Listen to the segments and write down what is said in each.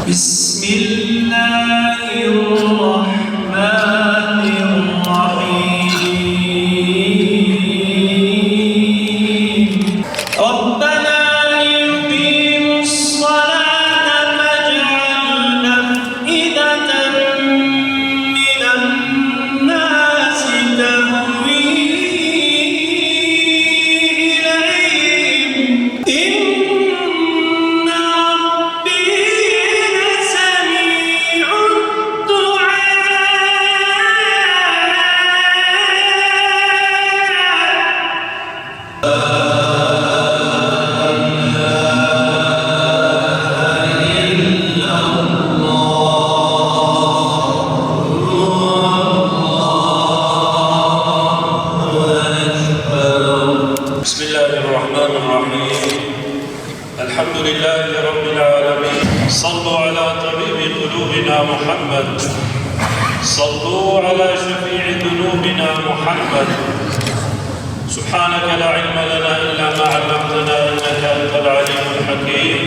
بسم الله الرحمن الرحيم ربنا ليقيموا الصلاة فاجعل أفئدة من الناس تهوي إليهم بسم الله الرحمن الرحيم الحمد لله رب العالمين صلوا على طبيب قلوبنا محمد صلوا على شفيع ذنوبنا محمد سبحانك لا علم لنا إلا ما علمتنا إنك أنت العليم الحكيم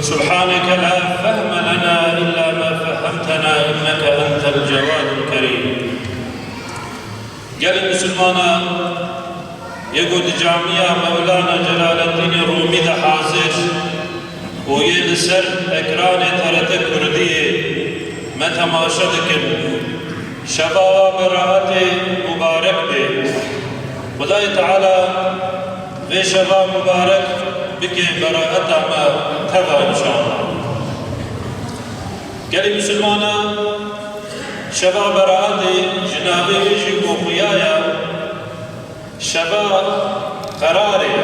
سبحانك لا فهم لنا إلا ما فهمتنا إنك أنت الجواد الكريم قال المسلمان يقول جامعة مولانا جلال الدين الرومي ده حاضر ويلسر اكران ترت كردية متى ما شدكن شباب برات مبارك دي خدای تعالى في شباب مبارك بكي براءة ما تبا إن شاء الله قال مسلمانا شباب برات جنابي بيجي بوخيايا شباب قراري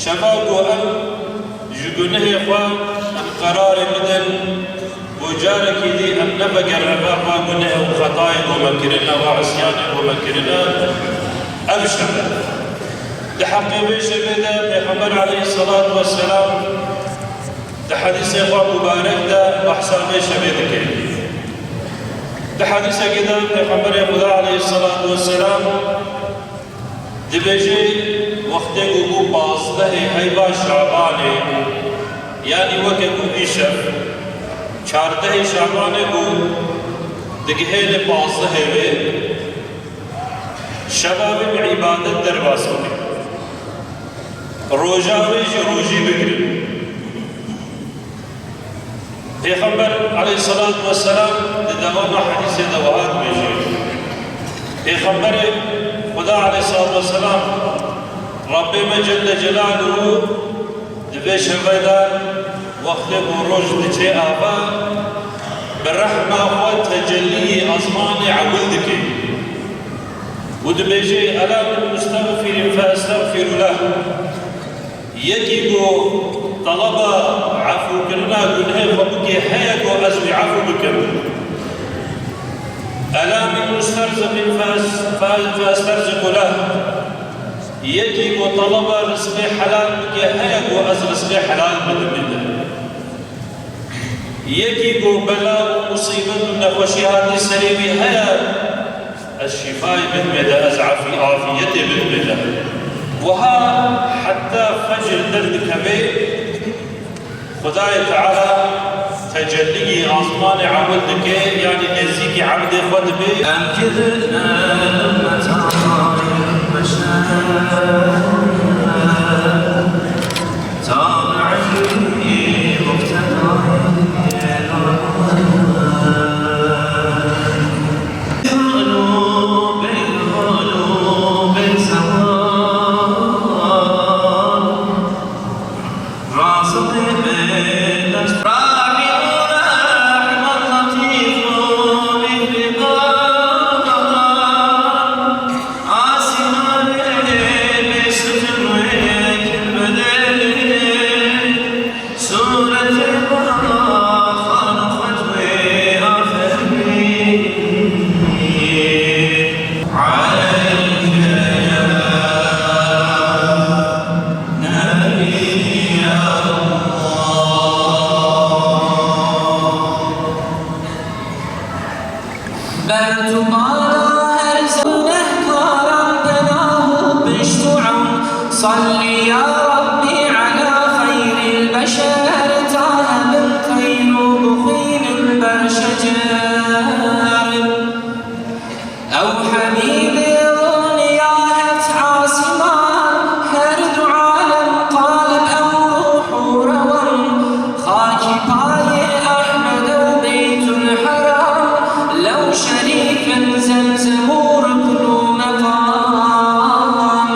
شباب وأن جبنه إخوان القرار بدن وجارك دي أن نبقى الرباب وقنه وخطايا ومكرنا وعصيانا ومكرنا أبشر لحق بيشبه بيغمبر عليه الصلاة والسلام لحديث إخوان مبارك ده بحصل بيشبه ذكي لحديث كده بيغمبر خدا عليه الصلاة والسلام دبجي وقت کو پازده هیبا شعبانه یعنی وقت کو ایشف 14 شعبانه کو دگهل پازده هیوه شباب عبادت درباسه روجاویش روجی بکرن پیغمبر علیه الصلاة والسلام دوام حدیث دوات بیجی پیغمبر خدا عليه الصلاة والسلام ربي جل جلاله دبيش هفيدا وقت بروج دجي آبا بالرحمة وتجلي أزمان عولدك ودبيجي ألا من مستغفر فأستغفر له يجب طلب عفو كرنا قنهي فبكي هيك وأزوي عفو بكم ألا من مسترزق فأسترزق له يجب طلب رزق حلال بكي هيك وأز رزق حلال بدون الله يجب بلاء مصيبة نخوشي هذه السليمة هيا الشفاء بالمدى أزعى في عافيته بالمدى وها حتى فجر درد كبير خداي تعالى تجلي أزمان عبدك يعني نزيك عبد خد بي أنكذنا متاع المشاعر تابعني قلوب سواء راصد بين صل يا ربي على خير البشر طه من خير بخيل البرشجر أو حبيبي ظنياهت عاصما هرد عالم قالب أو روح روم خاك باي أحمد وبيت الحرام لو شريف زمزم وركن مقام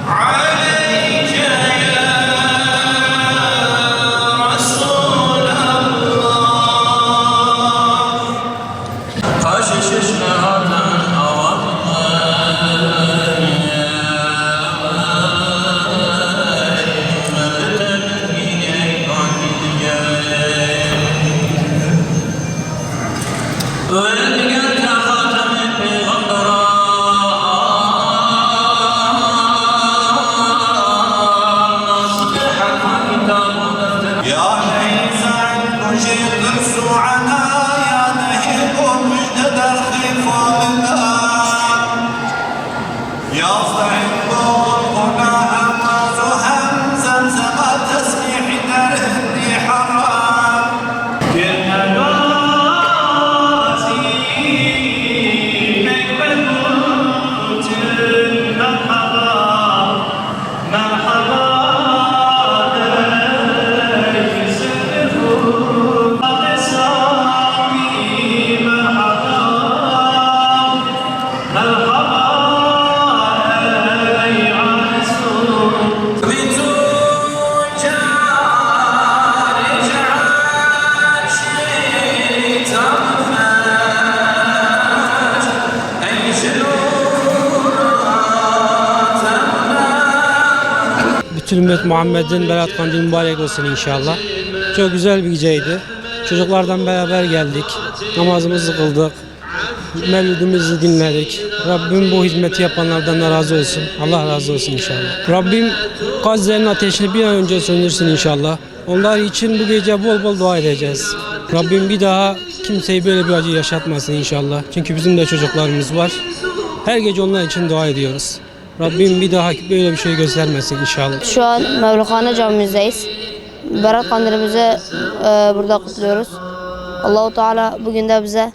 عليك يا رسول الله خششنا يا عيسى المجيب السوعنا يا نهيب مجدد الخيف والنار يا صاحب القنا همز همزا سما تسبيح درهدي حرام كنا ناسي مكبوت مرحبا Bütün ümmet Muhammed'in Berat Kandili mübarek olsun inşallah. Çok güzel bir geceydi. Çocuklardan beraber geldik. Namazımızı kıldık. Mevlidimizi dinledik. Rabbim bu hizmeti yapanlardan da razı olsun. Allah razı olsun inşallah. Rabbim Gazze'nin ateşini bir an önce söndürsün inşallah. Onlar için bu gece bol bol dua edeceğiz. Rabbim bir daha kimseyi böyle bir acı yaşatmasın inşallah. Çünkü bizim de çocuklarımız var. Her gece onlar için dua ediyoruz. Rabbim bir daha böyle bir şey göstermesin inşallah. Şu an Mevlükhane Camimizdeyiz. Berat Kandilimizi burada kutluyoruz. Allahu Teala bugün de bize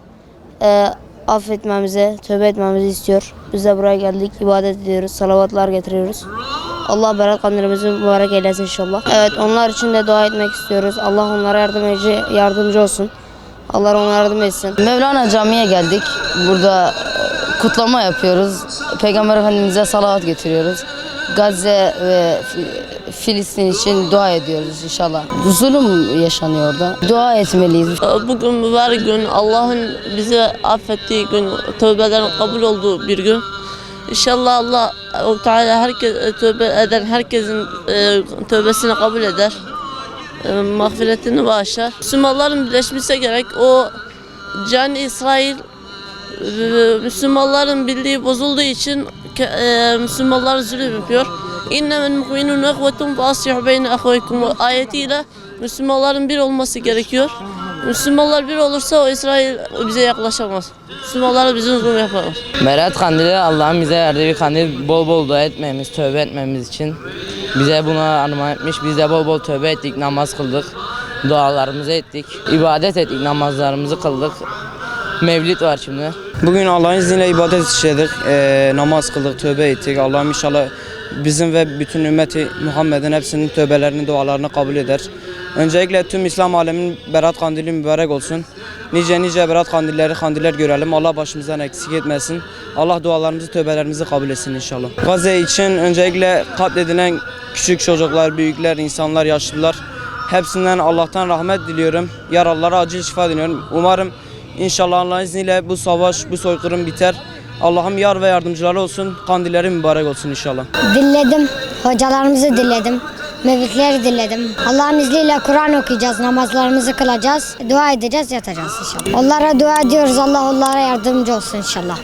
affetmemizi, tövbe etmemizi istiyor. Biz de buraya geldik, ibadet ediyoruz, salavatlar getiriyoruz. Allah Berat Kandilimizi mübarek eylesin inşallah. Evet, onlar için de dua etmek istiyoruz. Allah onlara yardımcı olsun. Allah onlara yardım etsin. Mevlana Camii'ye geldik. Burada kutlama yapıyoruz. Peygamber Efendimiz'e salavat getiriyoruz. Gazze ve Filistin için dua ediyoruz inşallah. Zulüm yaşanıyor orada. Dua etmeliyiz. Bugün mübarek gün, Allah'ın bizi affettiği gün, tövbelerin kabul olduğu bir gün. İnşallah Allah Teala tövbe eden herkesin tövbesini kabul eder. Mağfiretini bağışlar. Müslümanların birleşmesi gerek. O Can İsrail Müslümanların birliği bozulduğu için Müslümanlar zulüm yapıyor. İnnemel mu'minun ehvetun ve aslihu beyne ehveykum ayetiyle Müslümanların bir olması gerekiyor. Müslümanlar bir olursa o İsrail bize yaklaşamaz. Müslümanlar bizim zulüm yapamaz. Berat Kandili Allah'ın bize verdiği bir kandil, bol bol dua etmemiz, tövbe etmemiz için. Bize buna armağan etmiş. Biz de bol bol tövbe ettik, namaz kıldık, dualarımızı ettik, ibadet ettik, namazlarımızı kıldık. Mevlid var şimdi. Bugün Allah'ın izniyle ibadet işledik, namaz kıldık, tövbe ettik. Allah'ım inşallah bizim ve bütün ümmeti Muhammed'in hepsinin tövbelerini, dualarını kabul eder. Öncelikle tüm İslam aleminin Berat Kandili mübarek olsun. Nice Berat kandiller görelim. Allah başımızdan eksik etmesin. Allah dualarımızı, tövbelerimizi kabul etsin inşallah. Gazze için öncelikle katledilen küçük çocuklar, büyükler, insanlar, yaşlılar hepsinden Allah'tan rahmet diliyorum. Yaralılara acil şifa diliyorum. Umarım İnşallah Allah'ın izniyle bu savaş, bu soykırım biter. Allah'ım yar ve yardımcıları olsun, kandilleri mübarek olsun inşallah. Dinledim, hocalarımızı dinledim, mevlidleri dinledim. Allah'ın izniyle Kur'an okuyacağız, namazlarımızı kılacağız, dua edeceğiz, yatacağız inşallah. Onlara dua ediyoruz, Allah onlara yardımcı olsun inşallah.